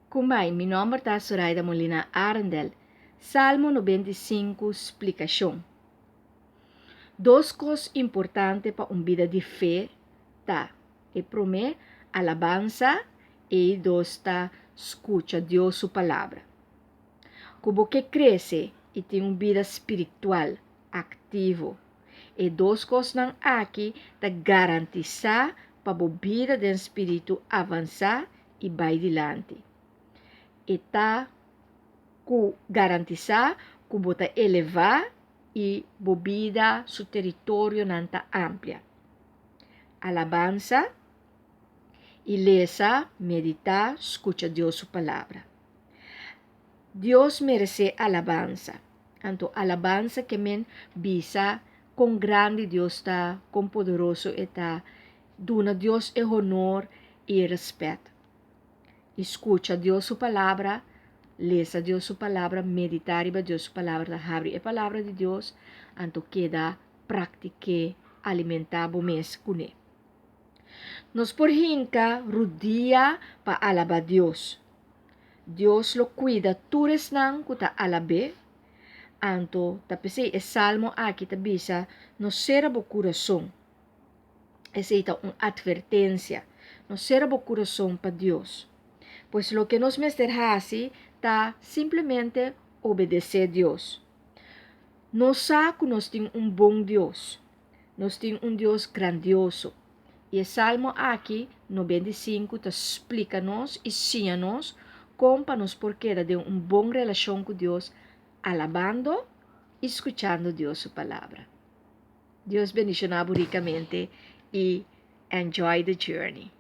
Kumai, mi nome é Zoraida Molina Arendel. Salmo 95, explicação. Duas coisas importantes para uma vida de fé, tá? E primeiro, alabança e dois, tá? Escuta Deus sua palavra. Como que cresce e tem uma vida espiritual ativo. E duas coisas não aqui tá garantizar para a vida do espírito avançar e vai adiante. E tá garantizar que você elevar e bobida su território nanta amplia. Alabanza, ilesa, meditar, escucha Dios su palabra. Dios merece alabanza. Anto alabanza que men bisa con grande Dios está, con poderoso está, duna Dios e honor e respeto. Escucha Dios su palabra, lesa Dios su palabra, meditar iba Dios su palabra, abrir a palabra de Dios, anto queda practique alimentar o mês com ele. Nos por hinca rodia para alabar Deus. Deus lo cuida tures nang kuta alabe. Anto tapese e salmo aqui tabisa no será bo coração. Essa é uma advertência. No será bo coração para Deus. Pues lo que nos mesterhasi ta simplesmente obedecer a Deus. Nós sabemos que nós temos um bom Deus. Nós temos um Deus grandioso. E o Salmo aqui, 95, explica-nos e ensina-nos como para nós porque de uma boa relação com Deus, alabando e escutando Deus sua palavra. Deus bendicionado ricamente e enjoy the journey.